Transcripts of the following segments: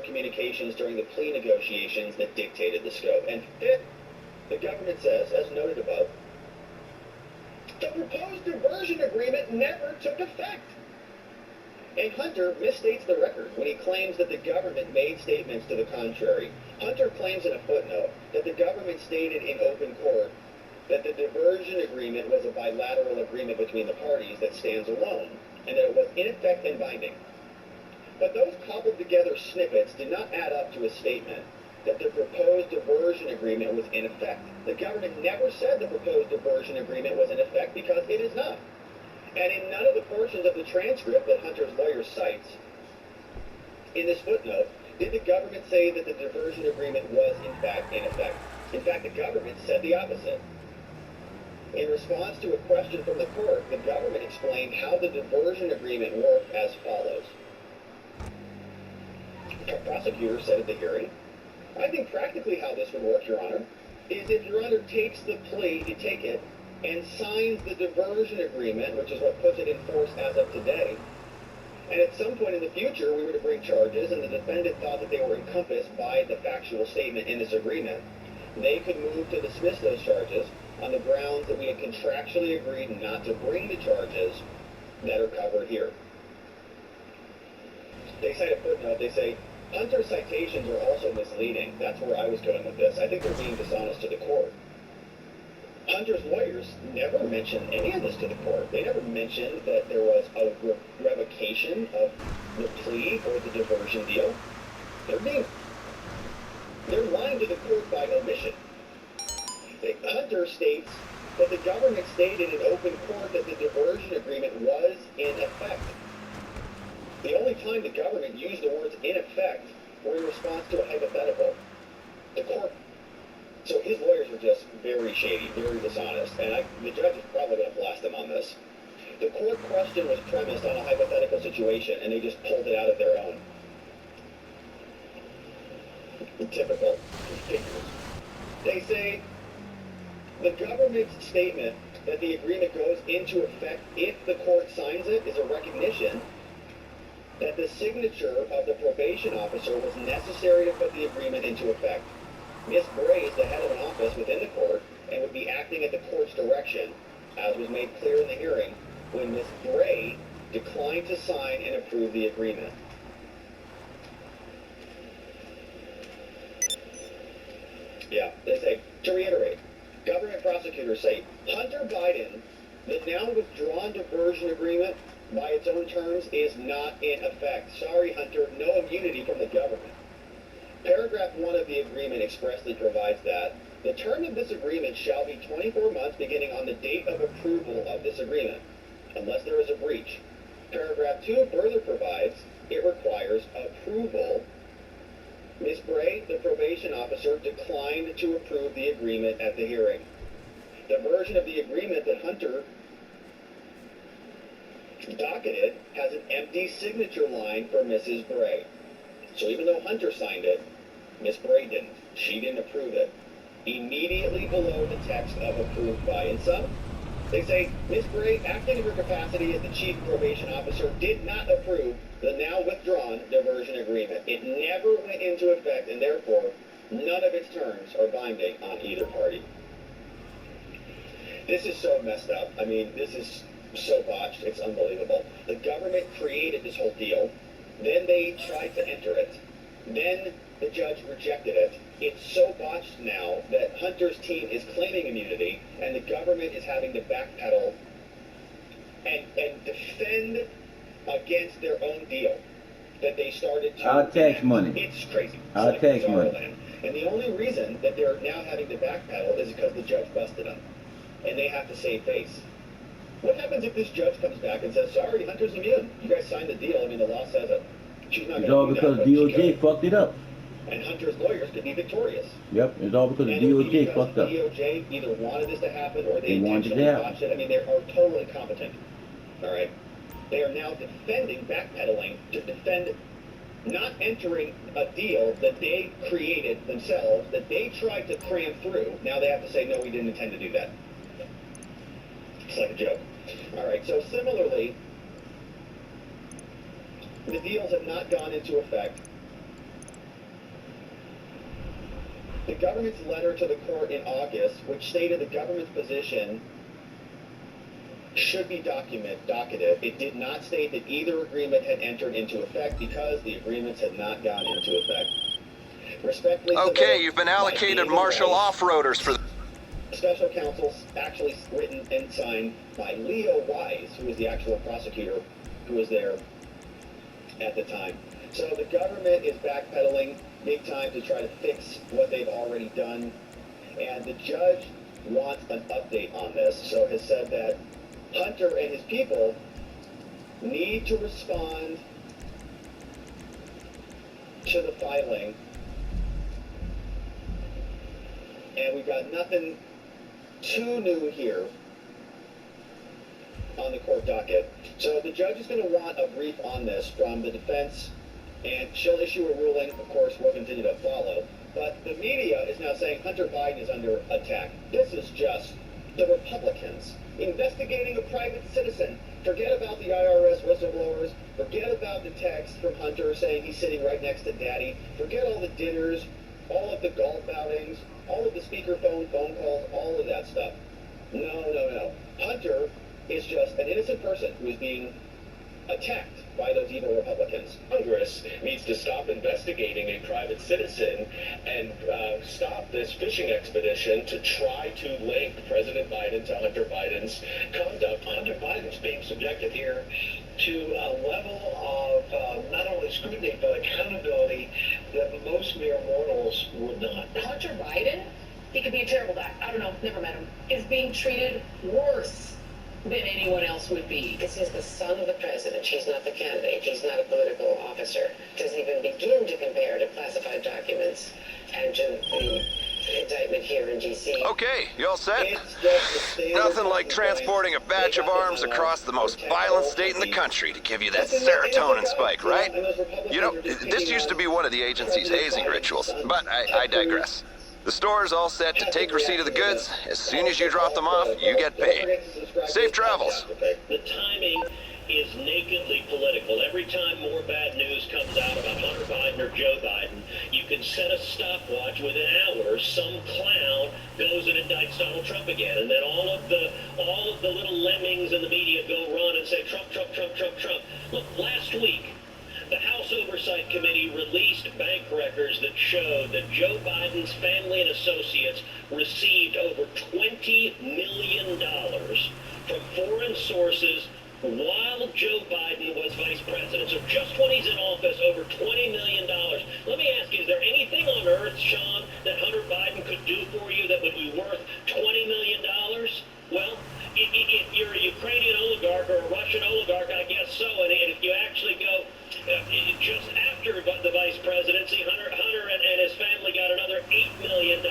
communications during the plea negotiations that dictated the scope. And fifth, the government says, as noted above, the proposed diversion agreement never took effect. And Hunter misstates the record when he claims that the government made statements to the contrary. Hunter claims in a footnote that the government stated in open court that the diversion agreement was a bilateral agreement between the parties that stands alone, and that it was in effect and binding. But those cobbled together snippets did not add up to a statement that the proposed diversion agreement was in effect. The government never said the proposed diversion agreement was in effect because it is not. And in none of the portions of the transcript that Hunter's lawyer cites in this footnote did the government say that the diversion agreement was in fact in effect. In fact, the government said the opposite. In response to a question from the court, the government explained how the diversion agreement worked as follows. The prosecutor said at the hearing, I think practically how this would work, Your Honor, is if Your Honor takes the plea, you take it, and signs the diversion agreement, which is what puts it in force as of today, and at some point in the future we were to bring charges and the defendant thought that they were encompassed by the factual statement in this agreement, they could move to dismiss those charges on the grounds that we had contractually agreed not to bring the charges that are covered here. They cite a footnote, they say, Hunter's citations are also misleading. That's where I was going with this. I think they're being dishonest to the court. Hunter's lawyers never mentioned any of this to the court. They never mentioned that there was a revocation of the plea or the diversion deal. They're lying to the court by omission. Hunter states that the government stated in open court that the diversion agreement was in effect. The only time the government used the words in effect were in response to a hypothetical. The court, so his lawyers were just very shady, very dishonest, and the judge is probably going to blast them on this. The court question was premised on a hypothetical situation, and they just pulled it out of their own. Typical figures. They say the government's statement that the agreement goes into effect if the court signs it is a recognition that the signature of the probation officer was necessary to put the agreement into effect. Ms. Bray is the head of an office within the court and would be acting at the court's direction, as was made clear in the hearing, when Ms. Bray declined to sign and approve the agreement. Yeah, they say, to reiterate, government prosecutors say, Hunter Biden, the now withdrawn diversion agreement, by its own terms, is not in effect. Sorry, Hunter, no immunity from the government. Paragraph 1 of the agreement expressly provides that the term of this agreement shall be 24 months beginning on the date of approval of this agreement, unless there is a breach. Paragraph 2 further provides it requires approval. Ms. Bray, the probation officer, declined to approve the agreement at the hearing. The version of the agreement that Hunter docketed has an empty signature line for Mrs. Bray. So even though Hunter signed it, Ms. Bray didn't. She didn't approve it. Immediately below the text of approved by. And some, they say, Ms. Bray, acting in her capacity as the chief probation officer, did not approve the now withdrawn diversion agreement. It never went into effect, and therefore, none of its terms are binding on either party. This is so messed up. I mean, this is so botched, it's unbelievable. The government created this whole deal, then they tried to enter it, then the judge rejected it. It's so botched now that Hunter's team is claiming immunity, and the government is having to backpedal and defend against their own deal that they started to... Our tax money. It's crazy. It's Our like tax Zorro money. Land. And the only reason that they're now having to backpedal is because the judge busted them, and they have to save face. What happens if this judge comes back and says, sorry, Hunter's immune? You guys signed the deal. I mean, the law says it. She's not It's all because DOJ fucked it up. And Hunter's lawyers could be victorious. Yep, it's all because and DOJ fucked up. DOJ either wanted this to happen or they wanted intentionally it to happen. botched it. I mean, they are totally incompetent. All right? They are now defending, backpedaling to defend not entering a deal that they created themselves, that they tried to cram through. Now they have to say, no, we didn't intend to do that. It's like a joke. All right, so similarly, the deals have not gone into effect. The government's letter to the court in August, which stated the government's position should be docketed. It did not state that either agreement had entered into effect because the agreements had not gone into effect. Respectfully Okay, you've been allocated martial off-roaders for the... Special counsel actually written and signed by Leo Wise, who was the actual prosecutor who was there at the time. So the government is backpedaling big time to try to fix what they've already done. And the judge wants an update on this. So has said that Hunter and his people need to respond to the filing. And we've got nothing too new here on the court docket. So the judge is going to want a brief on this from the defense, and she'll issue a ruling. Of course, we'll continue to follow. But the media is now saying Hunter Biden is under attack. This is just the Republicans investigating a private citizen. Forget about the IRS whistleblowers. Forget about the text from Hunter saying he's sitting right next to Daddy. Forget all the dinners, all of the golf outings, all of the speakerphone phone calls, all of that stuff. No. Hunter is just an innocent person who is being attacked by those evil Republicans. Congress needs to stop investigating a private citizen and stop this fishing expedition to try to link President Biden to Hunter Biden's conduct. Hunter Biden's being subjected here to a level of not only scrutiny but accountability that most mere mortals would not. Hunter Biden, he could be a terrible guy. I don't know, never met him. Is being treated worse than anyone else would be. This is the son of the president. He's not the candidate. He's not a political officer. Doesn't even begin to compare to classified documents and to the indictment here in D.C. Okay, you all set? Nothing like transporting a batch of arms across the most violent state in the country to give you that serotonin spike, right? You know, this used to be one of the agency's hazing rituals, but I digress. The store's all set to take receipt of the goods. As soon as you drop them off, you get paid. Safe travels. The timing is nakedly political. Every time more bad news comes out about Hunter Biden or Joe Biden, you can set a stopwatch within hours. Some clown goes and indicts Donald Trump again, and then all of the little lemmings in the media go run and say Trump. Look, last week, the House Oversight Committee released bank records that showed that Joe Biden's family and associates received over $20 million from foreign sources while Joe Biden was vice president. So just when he's in office, over $20 million. Let me ask you, is there anything on earth, Sean, that Hunter Biden could do for you that would be worth $20 million? Well, if you're a Ukrainian oligarch or a Russian oligarch, I guess so. And if you actually go just after the vice presidency, Hunter and his family got another $8 million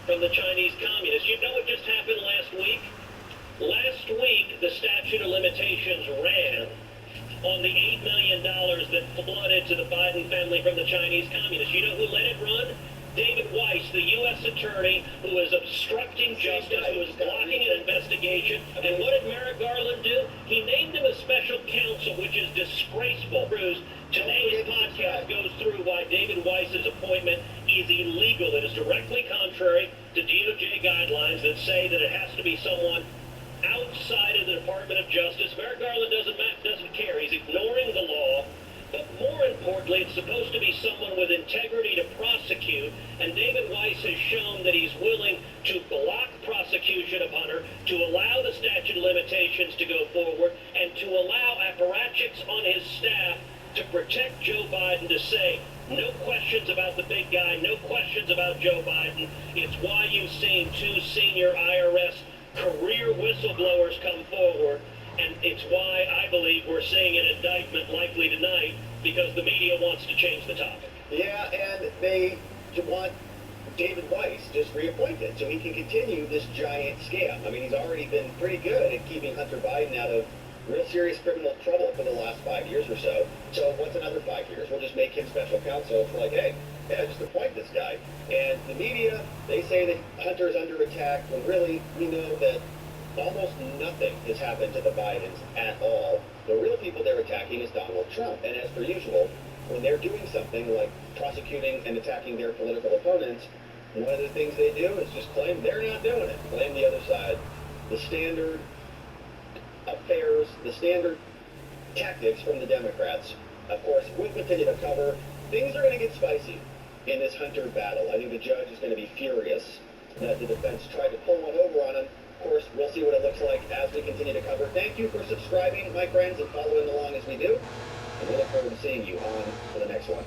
from the Chinese communists. You know what just happened last week? Last week, the statute of limitations ran on the $8 million that flooded to the Biden family from the Chinese communists. You know who let it run? David Weiss, the U.S. attorney who is obstructing justice, who is blocking an investigation. And what did Merrick Garland do? He named him a special counsel, which is disgraceful. Today's podcast goes through why David Weiss's appointment is illegal. It is directly contrary to DOJ guidelines that say that it has to be someone outside of the Department of Justice. Merrick Garland doesn't care. He's ignoring the law. But more importantly, it's supposed to be someone with integrity to prosecute, and David Weiss has shown that he's willing to block prosecution of Hunter, to allow the statute of limitations to go forward, and to allow apparatchiks on his staff to protect Joe Biden, to say, no questions about the big guy, no questions about Joe Biden. It's why you've seen two senior IRS career whistleblowers come forward. And it's why I believe we're seeing an indictment likely tonight, because the media wants to change the topic. Yeah, and they want David Weiss just reappointed so he can continue this giant scam. I mean, he's already been pretty good at keeping Hunter Biden out of real serious criminal trouble for the last 5 years or so. So what's another 5 years? We'll just make him special counsel for just appoint this guy. And the media, they say that Hunter is under attack, when really we know that almost nothing has happened to the Bidens at all. The real people they're attacking is Donald Trump. And as per usual, when they're doing something like prosecuting and attacking their political opponents, one of the things they do is just claim they're not doing it. Blame the other side. The standard affairs, the standard tactics from the Democrats. Of course, we'll continue to cover. Things are going to get spicy in this Hunter battle. I think the judge is going to be furious that the defense tried to pull one over on him. Of course, we'll see what it looks like as we continue to cover. Thank you for subscribing, my friends, and following along as we do. And we look forward to seeing you on for the next one.